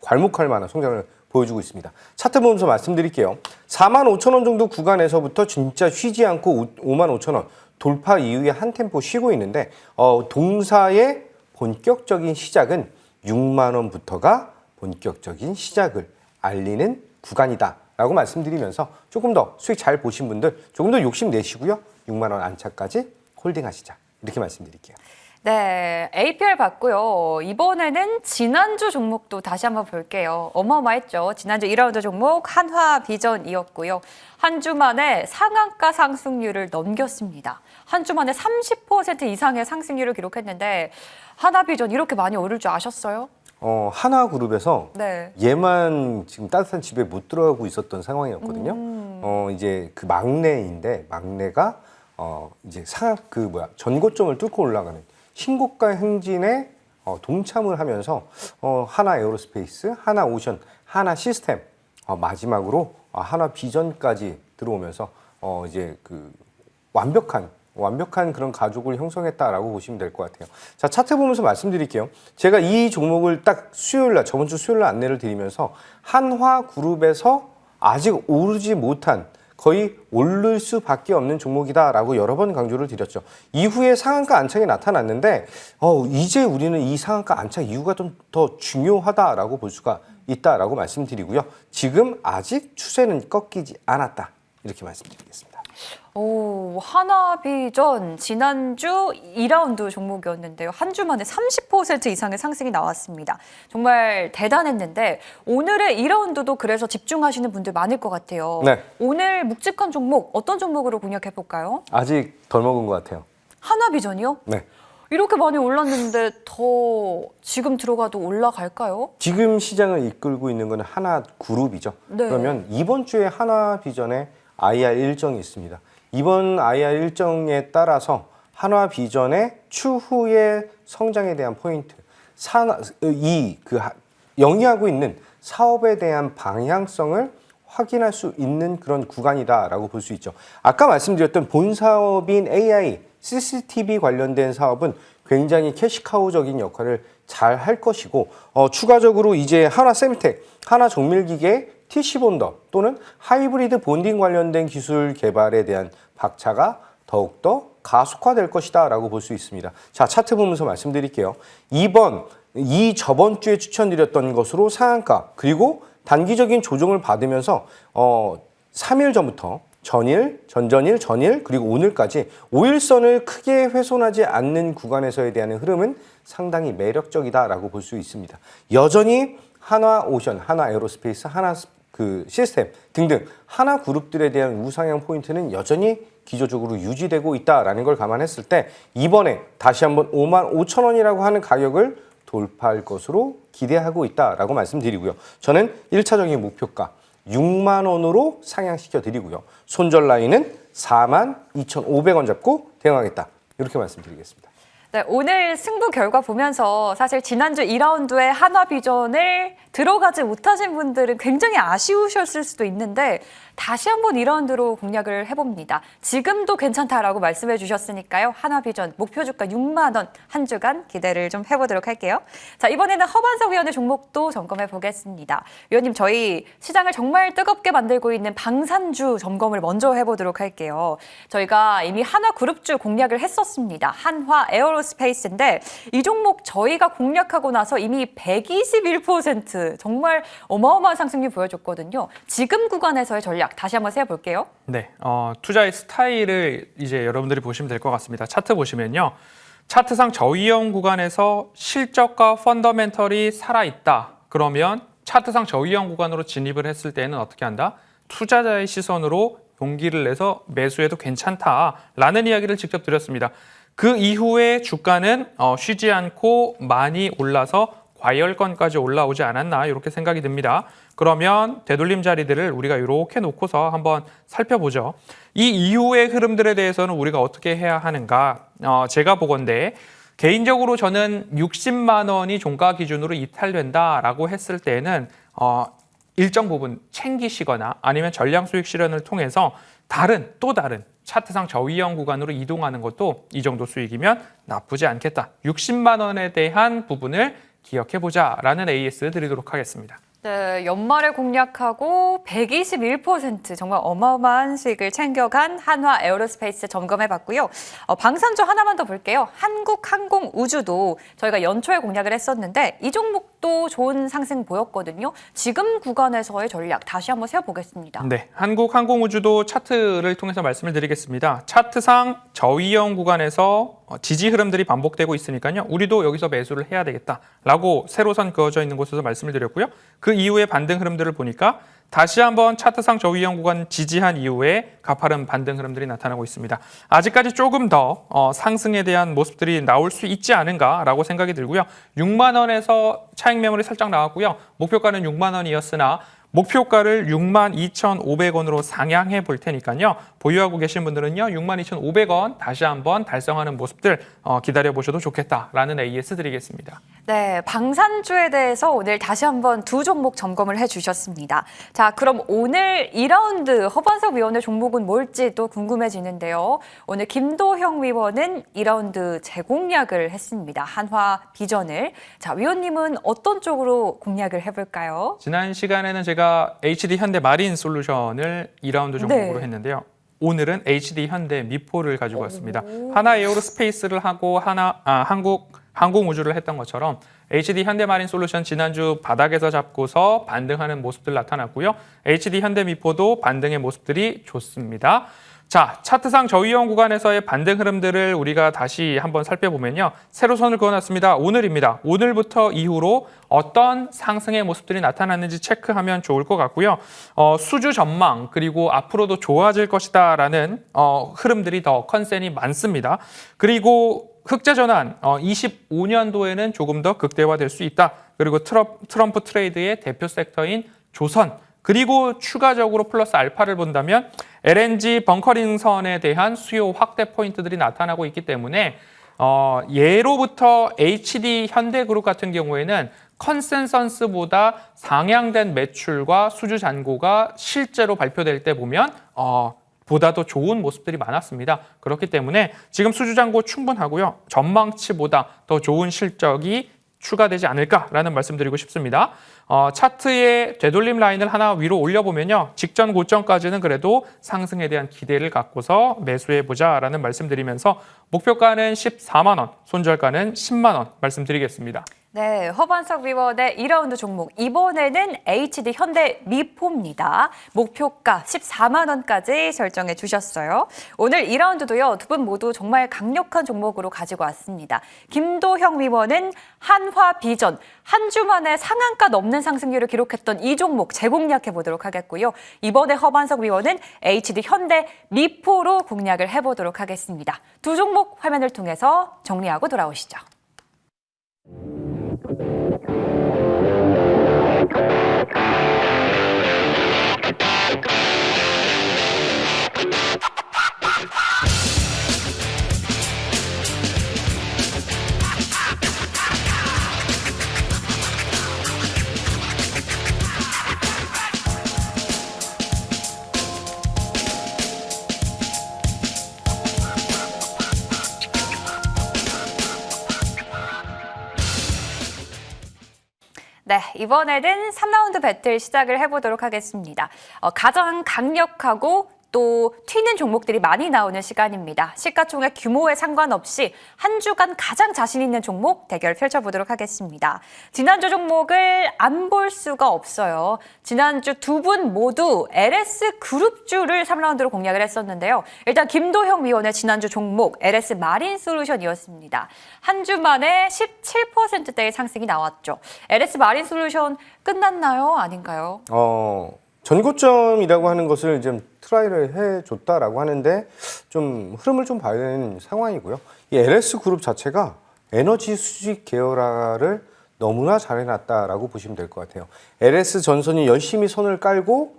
괄목할 만한 성장을 보여주고 있습니다. 차트 보면서 말씀드릴게요. 45,000원 정도 구간에서부터 진짜 쉬지 않고 55,000원 돌파 이후에 한 템포 쉬고 있는데 동사의 본격적인 시작은 6만 원부터가 본격적인 시작을 알리는 구간이다라고 말씀드리면서 조금 더 수익 잘 보신 분들 조금 더 욕심 내시고요. 6만 원 안착까지 홀딩하시자. 이렇게 말씀드릴게요. 네, APR 봤고요. 이번에는 지난주 종목도 다시 한번 볼게요. 어마어마했죠. 지난주 2라운드 종목 한화비전이었고요. 한 주 만에 상한가 상승률을 넘겼습니다. 한 주 만에 30% 이상의 상승률을 기록했는데 한화비전 이렇게 많이 오를 줄 아셨어요? 하나그룹에서 네. 얘만 지금 따뜻한 집에 못 들어가고 있었던 상황이었거든요. 이제 그 막내인데 막내가 이제 전고점을 뚫고 올라가는 신고가 행진에 동참을 하면서 하나 에어로스페이스, 하나 오션, 하나 시스템 마지막으로 하나 비전까지 들어오면서 이제 그 완벽한 그런 가족을 형성했다라고 보시면 될 것 같아요. 자, 차트 보면서 말씀드릴게요. 제가 이 종목을 딱 저번 주 수요일 날 안내를 드리면서 한화그룹에서 아직 오르지 못한 거의 오를 수밖에 없는 종목이다라고 여러 번 강조를 드렸죠. 이후에 상한가 안착이 나타났는데 이제 우리는 이 상한가 안착 이유가 좀 더 중요하다라고 볼 수가 있다라고 말씀드리고요. 지금 아직 추세는 꺾이지 않았다. 이렇게 말씀드리겠습니다. 오, 한화비전 지난주 2라운드 종목이었는데요. 한 주 만에 30% 이상의 상승이 나왔습니다. 정말 대단했는데 오늘의 2라운드도 그래서 집중하시는 분들 많을 것 같아요. 네. 오늘 묵직한 종목 어떤 종목으로 공략해 볼까요? 아직 덜 먹은 것 같아요. 한화비전이요? 네. 이렇게 많이 올랐는데 더 지금 들어가도 올라갈까요? 지금 시장을 이끌고 있는 건 하나그룹이죠. 네. 그러면 이번 주에 하나비전에 IR 일정이 있습니다. 이번 IR 일정에 따라서 한화비전의 추후의 성장에 대한 포인트, 영위하고 있는 사업에 대한 방향성을 확인할 수 있는 그런 구간이다라고 볼 수 있죠. 아까 말씀드렸던 본 사업인 AI, CCTV 관련된 사업은 굉장히 캐시카우적인 역할을 잘 할 것이고 추가적으로 이제 하나세미텍, 하나정밀기계 TC본더 또는 하이브리드 본딩 관련된 기술 개발에 대한 박차가 더욱더 가속화될 것이다 라고 볼 수 있습니다. 자, 차트 보면서 말씀드릴게요. 저번 주에 추천드렸던 것으로 상한가 그리고 단기적인 조정을 받으면서 3일 전부터 전일 그리고 오늘까지 5일선을 크게 훼손하지 않는 구간에서에 대한 흐름은 상당히 매력적이다라고 볼 수 있습니다. 여전히 하나오션, 하나에어로스페이스, 시스템 등등 하나그룹들에 대한 우상향 포인트는 여전히 기조적으로 유지되고 있다라는 걸 감안했을 때 이번에 다시 한번 55,000원이라고 하는 가격을 돌파할 것으로 기대하고 있다라고 말씀드리고요. 저는 1차적인 목표가 6만 원으로 상향시켜 드리고요. 손절 라인은 42,500원 잡고 대응하겠다. 이렇게 말씀드리겠습니다. 네, 오늘 승부 결과 보면서 사실 지난주 2라운드에 한화비전을 들어가지 못하신 분들은 굉장히 아쉬우셨을 수도 있는데 다시 한번 2라운드로 공략을 해봅니다. 지금도 괜찮다라고 말씀해 주셨으니까요. 한화비전 목표 주가 6만 원 한 주간 기대를 좀 해보도록 할게요. 자, 이번에는 허반석 위원의 종목도 점검해 보겠습니다. 위원님, 저희 시장을 정말 뜨겁게 만들고 있는 방산주 점검을 먼저 해보도록 할게요. 저희가 이미 한화그룹주 공략을 했었습니다. 한화 에어로 에어로스페이스인데 이 종목 저희가 공략하고 나서 이미 121% 정말 어마어마한 상승률 보여줬거든요. 지금 구간에서의 전략 다시 한번 세어볼게요. 네, 투자의 스타일을 이제 여러분들이 보시면 될 것 같습니다. 차트 보시면요. 차트상 저위험 구간에서 실적과 펀더멘털이 살아있다. 그러면 차트상 저위험 구간으로 진입을 했을 때는 어떻게 한다? 투자자의 시선으로 용기를 내서 매수해도 괜찮다라는 이야기를 직접 드렸습니다. 그 이후에 주가는 쉬지 않고 많이 올라서 과열권까지 올라오지 않았나 이렇게 생각이 듭니다. 그러면 되돌림 자리들을 우리가 이렇게 놓고서 한번 살펴보죠. 이 이후의 흐름들에 대해서는 우리가 어떻게 해야 하는가? 제가 보건대 개인적으로 저는 60만 원이 종가 기준으로 이탈된다라고 했을 때는 일정 부분 챙기시거나 아니면 전량 수익 실현을 통해서 또 다른 차트상 저위험 구간으로 이동하는 것도 이 정도 수익이면 나쁘지 않겠다. 60만 원에 대한 부분을 기억해보자라는 AS 드리도록 하겠습니다. 네, 연말에 공략하고 121% 정말 어마어마한 수익을 챙겨간 한화 에어로스페이스 점검해봤고요. 방산주 하나만 더 볼게요. 한국항공우주도 저희가 연초에 공략을 했었는데 이 종목도 좋은 상승 보였거든요. 지금 구간에서의 전략 다시 한번 세워보겠습니다. 네, 한국항공우주도 차트를 통해서 말씀을 드리겠습니다. 차트상 저위험 구간에서 지지 흐름들이 반복되고 있으니까요. 우리도 여기서 매수를 해야 되겠다라고 세로선 그어져 있는 곳에서 말씀을 드렸고요. 그 이후에 반등 흐름들을 보니까 다시 한번 차트상 저위험 구간 지지한 이후에 가파른 반등 흐름들이 나타나고 있습니다. 아직까지 조금 더 상승에 대한 모습들이 나올 수 있지 않은가라고 생각이 들고요. 6만 원에서 차익 매물이 살짝 나왔고요. 목표가는 6만 원이었으나 목표가를 62,500원으로 상향해 볼 테니까요. 보유하고 계신 분들은요. 62,500원 다시 한번 달성하는 모습들 기다려보셔도 좋겠다라는 AS 드리겠습니다. 네, 방산주에 대해서 오늘 다시 한번 두 종목 점검을 해주셨습니다. 자, 그럼 오늘 2라운드 허반석 위원의 종목은 뭘지 또 궁금해지는데요. 오늘 김도형 위원은 2라운드 재공략을 했습니다. 한화 비전을. 자, 위원님은 어떤 쪽으로 공략을 해볼까요? 지난 시간에는 제가 HD 현대 마린 솔루션을 2라운드 종목으로 했는데요. 오늘은 HD 현대 미포를 가지고 왔습니다. 하나 에어로스페이스를 하고 한국 항공우주를 했던 것처럼 HD 현대마린 솔루션 지난주 바닥에서 잡고서 반등하는 모습들 나타났고요. HD 현대미포도 반등의 모습들이 좋습니다. 자, 차트상 저위험 구간에서의 반등 흐름들을 우리가 다시 한번 살펴보면요. 세로선을 그어놨습니다. 오늘입니다. 오늘부터 이후로 어떤 상승의 모습들이 나타났는지 체크하면 좋을 것 같고요. 수주 전망 그리고 앞으로도 좋아질 것이다라는 흐름들이 더 컨센이 많습니다. 그리고 흑자 전환 25년도에는 조금 더 극대화될 수 있다. 그리고 트럼프 트레이드의 대표 섹터인 조선 그리고 추가적으로 플러스 알파를 본다면 LNG 벙커링 선에 대한 수요 확대 포인트들이 나타나고 있기 때문에 예로부터 HD 현대그룹 같은 경우에는 컨센서스보다 상향된 매출과 수주 잔고가 실제로 발표될 때 보면 보다도 좋은 모습들이 많았습니다. 그렇기 때문에 지금 수주 잔고 충분하고요. 전망치보다 더 좋은 실적이 추가되지 않을까라는 말씀드리고 싶습니다. 차트의 되돌림 라인을 하나 위로 올려보면요. 직전 고점까지는 그래도 상승에 대한 기대를 갖고서 매수해보자라는 말씀드리면서 목표가는 14만 원, 손절가는 10만 원 말씀드리겠습니다. 네, 허반석 위원의 2라운드 종목. 이번에는 HD 현대 미포입니다. 목표가 14만 원까지 설정해 주셨어요. 오늘 2라운드도요. 두 분 모두 정말 강력한 종목으로 가지고 왔습니다. 김도형 위원은 한화 비전. 한 주 만에 상한가 넘는 상승률을 기록했던 이 종목 재공략해 보도록 하겠고요. 이번에 허반석 위원은 HD 현대 미포로 공략을 해보도록 하겠습니다. 두 종목 화면을 통해서 정리하고 돌아오시죠. 네, 이번에는 3라운드 배틀 시작을 해보도록 하겠습니다. 가장 강력하고 또 튀는 종목들이 많이 나오는 시간입니다. 시가총액 규모에 상관없이 한 주간 가장 자신 있는 종목 대결 펼쳐보도록 하겠습니다. 지난주 종목을 안 볼 수가 없어요. 지난주 두 분 모두 LS 그룹주를 3라운드로 공략을 했었는데요. 일단 김도형 위원의 지난주 종목 LS 마린 솔루션이었습니다. 한 주 만에 17%대의 상승이 나왔죠. LS 마린 솔루션 끝났나요? 아닌가요? 전고점이라고 하는 것을 좀 트라이를 해줬다라고 하는데 좀 흐름을 좀 봐야 되는 상황이고요. 이 LS 그룹 자체가 에너지 수직 계열화를 너무나 잘 해놨다라고 보시면 될 것 같아요. LS 전선이 열심히 선을 깔고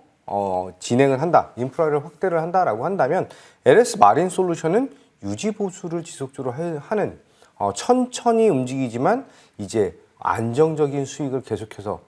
진행을 한다, 인프라를 확대를 한다라고 한다면 LS 마린 솔루션은 유지 보수를 지속적으로 하는 천천히 움직이지만 이제 안정적인 수익을 계속해서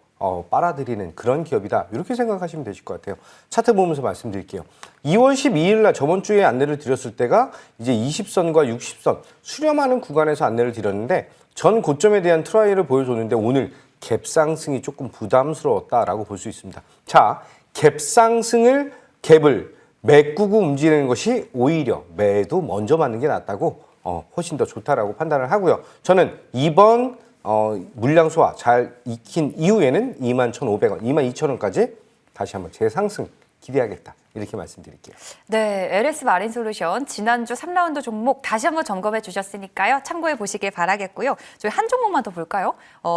빨아들이는 그런 기업이다. 이렇게 생각하시면 되실 것 같아요. 차트 보면서 말씀드릴게요. 2월 12일 날 저번 주에 안내를 드렸을 때가 이제 20선과 60선 수렴하는 구간에서 안내를 드렸는데 전 고점에 대한 트라이를 보여줬는데 오늘 갭상승이 조금 부담스러웠다라고 볼 수 있습니다. 자, 갭을 메꾸고 움직이는 것이 오히려 매도 먼저 맞는 게 낫다고 훨씬 더 좋다라고 판단을 하고요. 저는 이번 물량 소화 잘 익힌 이후에는 21,500원, 22,000원까지 다시 한번 재상승 기대하겠다. 이렇게 말씀드릴게요. 네, LS 마린 솔루션 지난주 3라운드 종목 다시 한번 점검해 주셨으니까요. 참고해 보시길 바라겠고요. 저희 한 종목만 더 볼까요?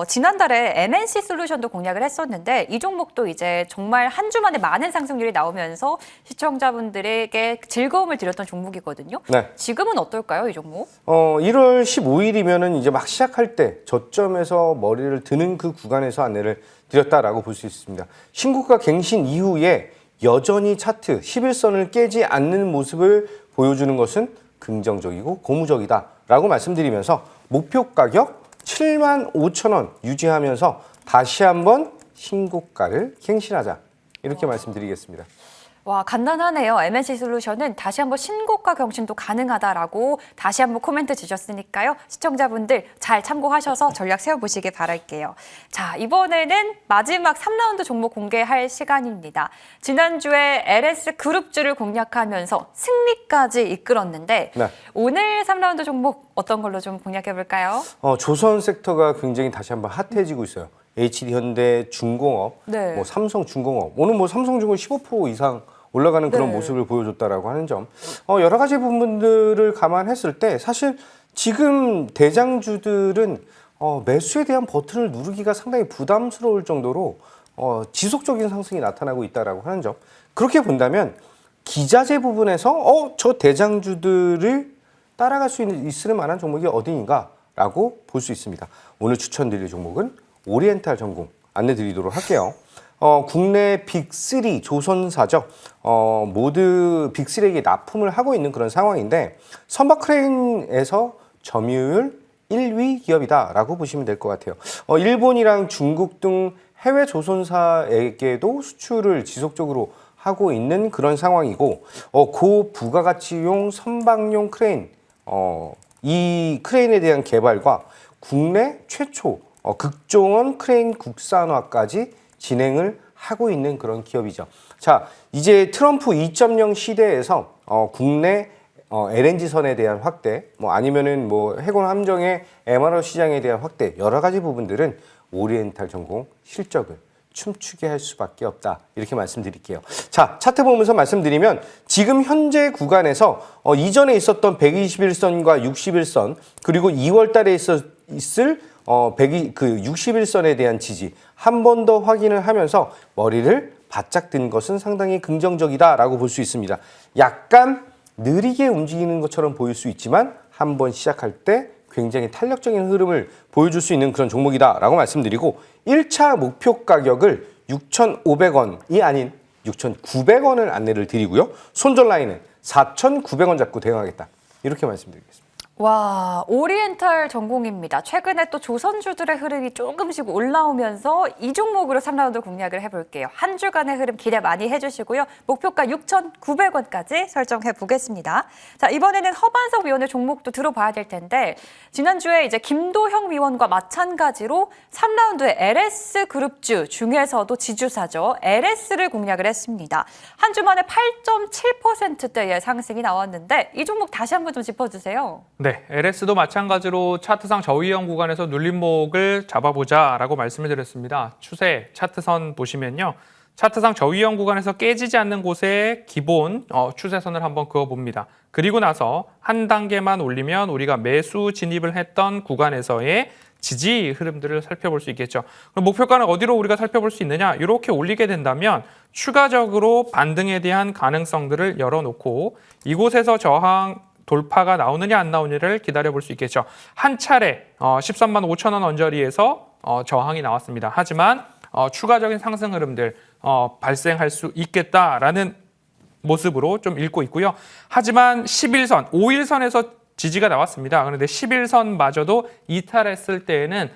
지난달에 MNC 솔루션도 공략을 했었는데 이 종목도 이제 정말 한 주 만에 많은 상승률이 나오면서 시청자분들에게 즐거움을 드렸던 종목이거든요. 네. 지금은 어떨까요, 이 종목? 1월 15일이면은 이제 막 시작할 때 저점에서 머리를 드는 그 구간에서 안내를 드렸다라고 볼 수 있습니다. 신고가 갱신 이후에 여전히 차트 11선을 깨지 않는 모습을 보여주는 것은 긍정적이고 고무적이다라고 말씀드리면서 목표 가격 75,000원 유지하면서 다시 한번 신고가를 갱신하자 이렇게 말씀드리겠습니다. 와, 간단하네요. MNC 솔루션은 다시 한번 신고가 경신도 가능하다라고 다시 한번 코멘트 주셨으니까요. 시청자분들 잘 참고하셔서 전략 세워보시길 바랄게요. 자, 이번에는 마지막 3라운드 종목 공개할 시간입니다. 지난주에 LS 그룹주를 공략하면서 승리까지 이끌었는데 네. 오늘 3라운드 종목 어떤 걸로 좀 공략해볼까요? 조선 섹터가 굉장히 다시 한번 핫해지고 있어요. HD 현대 중공업, 네. 뭐 삼성중공업. 오늘 뭐 삼성중공업 15% 이상 올라가는 그런 네. 모습을 보여줬다라고 하는 점. 여러 가지 부분들을 감안했을 때 사실 지금 대장주들은 매수에 대한 버튼을 누르기가 상당히 부담스러울 정도로 지속적인 상승이 나타나고 있다라고 하는 점. 그렇게 본다면 기자재 부분에서 저 대장주들을 따라갈 수 있을 만한 종목이 어디인가라고 볼 수 있습니다. 오늘 추천드릴 종목은 오리엔탈 전공 안내드리도록 할게요. 국내 빅3 조선사죠. 모두 빅3에게 납품을 하고 있는 그런 상황인데 선박 크레인에서 점유율 1위 기업이다라고 보시면 될 것 같아요. 일본이랑 중국 등 해외 조선사에게도 수출을 지속적으로 하고 있는 그런 상황이고 고부가가치용 선박용 크레인 이 크레인에 대한 개발과 국내 최초 극종원 크레인 국산화까지 진행을 하고 있는 그런 기업이죠. 자, 이제 트럼프 2.0 시대에서 국내 LNG선에 대한 확대, 뭐 아니면은 뭐 해군 함정의 MRO 시장에 대한 확대, 여러 가지 부분들은 오리엔탈 전공 실적을 춤추게 할 수밖에 없다. 이렇게 말씀드릴게요. 자, 차트 보면서 말씀드리면 지금 현재 구간에서 이전에 있었던 121선과 61선 그리고 2월 달에 있을 61선에 대한 지지 한 번 더 확인을 하면서 머리를 바짝 든 것은 상당히 긍정적이다라고 볼 수 있습니다. 약간 느리게 움직이는 것처럼 보일 수 있지만 한 번 시작할 때 굉장히 탄력적인 흐름을 보여줄 수 있는 그런 종목이다라고 말씀드리고 1차 목표 가격을 6,500원이 아닌 6,900원을 안내를 드리고요. 손절 라인은 4,900원 잡고 대응하겠다. 이렇게 말씀드리겠습니다. 와, 오리엔탈 전공입니다. 최근에 또 조선주들의 흐름이 조금씩 올라오면서 이 종목으로 3라운드 공략을 해볼게요. 한 주간의 흐름 기대 많이 해주시고요. 목표가 6,900원까지 설정해 보겠습니다. 자, 이번에는 허반석 위원의 종목도 들어봐야 될 텐데 지난주에 이제 김도형 위원과 마찬가지로 3라운드에 LS 그룹주 중에서도 지주사죠. LS를 공략을 했습니다. 한 주 만에 8.7%대의 상승이 나왔는데 이 종목 다시 한번 좀 짚어주세요. 네, LS도 마찬가지로 차트상 저위험 구간에서 눌림목을 잡아보자라고 말씀을 드렸습니다. 추세 차트선 보시면요. 차트상 저위험 구간에서 깨지지 않는 곳에 기본 추세선을 한번 그어봅니다. 그리고 나서 한 단계만 올리면 우리가 매수 진입을 했던 구간에서의 지지 흐름들을 살펴볼 수 있겠죠. 그럼 목표가는 어디로 우리가 살펴볼 수 있느냐? 이렇게 올리게 된다면 추가적으로 반등에 대한 가능성들을 열어놓고 이곳에서 저항 돌파가 나오느냐 안 나오느냐를 기다려볼 수 있겠죠. 한 차례 13만 5천 원 언저리에서 저항이 나왔습니다. 하지만 추가적인 상승 흐름들 발생할 수 있겠다라는 모습으로 좀 읽고 있고요. 하지만 11선, 5일선에서 지지가 나왔습니다. 그런데 11선마저도 이탈했을 때에는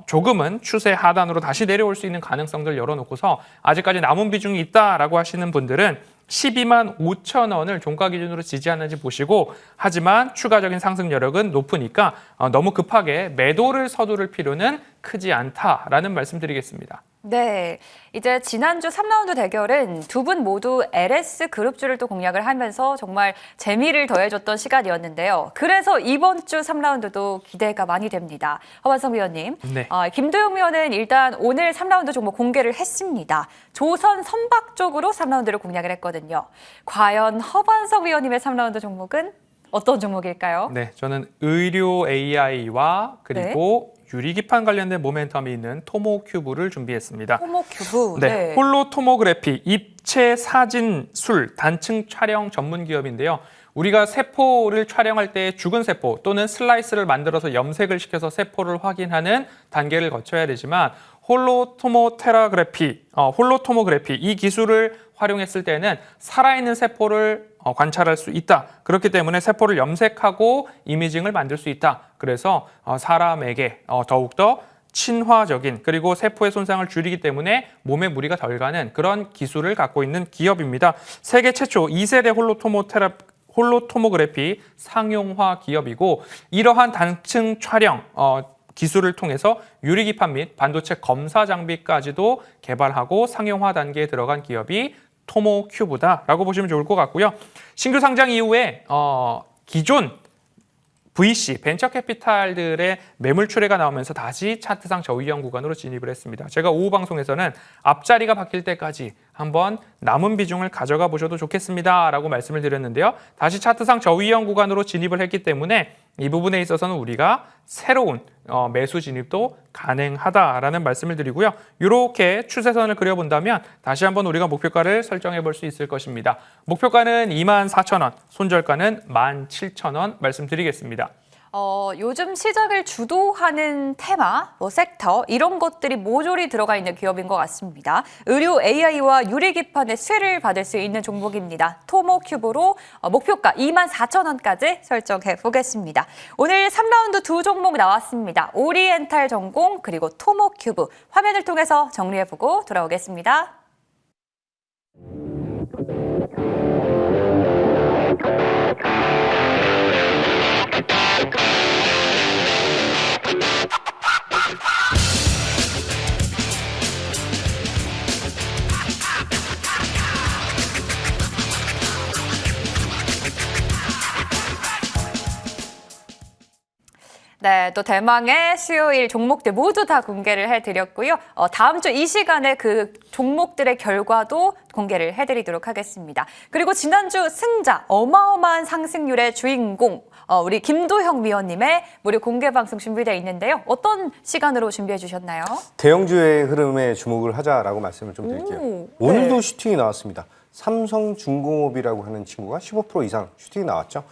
조금은 추세 하단으로 다시 내려올 수 있는 가능성들 열어놓고서 아직까지 남은 비중이 있다라고 하시는 분들은 12만 5천 원을 종가 기준으로 지지하는지 보시고 하지만 추가적인 상승 여력은 높으니까 너무 급하게 매도를 서두를 필요는 크지 않다라는 말씀드리겠습니다. 네, 이제 지난주 3라운드 대결은 두 분 모두 LS 그룹주를 또 공략을 하면서 정말 재미를 더해줬던 시간이었는데요. 그래서 이번 주 3라운드도 기대가 많이 됩니다. 허반석 위원님, 네. 김도영 위원은 일단 오늘 3라운드 종목 공개를 했습니다. 조선 선박 쪽으로 3라운드를 공략을 했거든요. 과연 허반석 위원님의 3라운드 종목은 어떤 종목일까요? 네, 저는 의료 AI와 그리고 유리기판 관련된 모멘텀이 있는 토모큐브를 준비했습니다. 토모큐브. 네, 홀로토모그래피, 입체 사진술 단층 촬영 전문 기업인데요. 우리가 세포를 촬영할 때 죽은 세포 또는 슬라이스를 만들어서 염색을 시켜서 세포를 확인하는 단계를 거쳐야 되지만 홀로토모그래피 이 기술을 활용했을 때는 살아있는 세포를 관찰할 수 있다. 그렇기 때문에 세포를 염색하고 이미징을 만들 수 있다. 그래서 사람에게 더욱더 친화적인 그리고 세포의 손상을 줄이기 때문에 몸에 무리가 덜 가는 그런 기술을 갖고 있는 기업입니다. 세계 최초 2세대 홀로토모그래피 상용화 기업이고 이러한 단층 촬영 기술을 통해서 유리기판 및 반도체 검사 장비까지도 개발하고 상용화 단계에 들어간 기업이 토모큐브다라고 보시면 좋을 것 같고요. 신규 상장 이후에 기존 VC, 벤처캐피탈들의 매물 출회가 나오면서 다시 차트상 저위험 구간으로 진입을 했습니다. 제가 오후 방송에서는 앞자리가 바뀔 때까지 한번 남은 비중을 가져가 보셔도 좋겠습니다라고 말씀을 드렸는데요. 다시 차트상 저위험 구간으로 진입을 했기 때문에 이 부분에 있어서는 우리가 새로운 매수 진입도 가능하다라는 말씀을 드리고요. 이렇게 추세선을 그려본다면 다시 한번 우리가 목표가를 설정해 볼 수 있을 것입니다. 목표가는 24,000원, 손절가는 17,000원 말씀드리겠습니다. 요즘 시장을 주도하는 테마, 섹터 이런 것들이 모조리 들어가 있는 기업인 것 같습니다. 의료 AI와 유리기판의 수혜를 받을 수 있는 종목입니다. 토모큐브로 목표가 24,000원까지 설정해 보겠습니다. 오늘 3라운드 두 종목 나왔습니다. 오리엔탈 전공 그리고 토모큐브 화면을 통해서 정리해보고 돌아오겠습니다. 네, 또 대망의 수요일 종목들 모두 다 공개를 해드렸고요. 다음 주 이 시간에 그 종목들의 결과도 공개를 해드리도록 하겠습니다. 그리고 지난주 승자, 어마어마한 상승률의 주인공, 우리 김도형 위원님의 무료 공개 방송 준비되어 있는데요. 어떤 시간으로 준비해 주셨나요? 대형주의 흐름에 주목을 하자라고 말씀을 좀 드릴게요. 오늘도 네. 슈팅이 나왔습니다. 삼성중공업이라고 하는 친구가 15% 이상 슈팅이 나왔죠.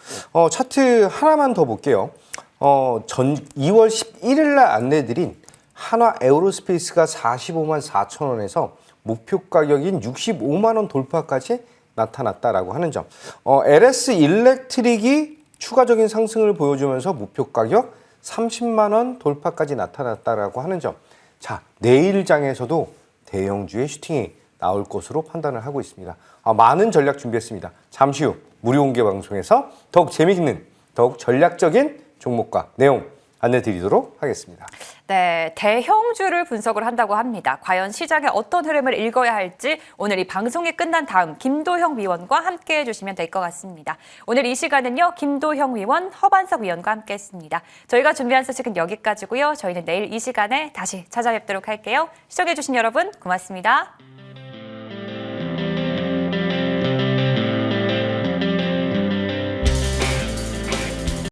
차트 하나만 더 볼게요. 2월 11일 날 안내드린 한화 에어로스페이스가 45만 4천 원에서 목표 가격인 65만 원 돌파까지 나타났다라고 하는 점. LS 일렉트릭이 추가적인 상승을 보여주면서 목표 가격 30만 원 돌파까지 나타났다라고 하는 점. 자, 내일장에서도 대형주의 슈팅이 나올 것으로 판단을 하고 있습니다. 많은 전략 준비했습니다. 잠시 후 무료 공개 방송에서 더욱 재미있는, 더욱 전략적인 종목과 내용 안내드리도록 하겠습니다. 네, 대형주를 분석을 한다고 합니다. 과연 시장의 어떤 흐름을 읽어야 할지 오늘 이 방송이 끝난 다음 김도형 위원과 함께해 주시면 될 것 같습니다. 오늘 이 시간은요, 김도형 위원, 허반석 위원과 함께했습니다. 저희가 준비한 소식은 여기까지고요. 저희는 내일 이 시간에 다시 찾아뵙도록 할게요. 시청해 주신 여러분 고맙습니다.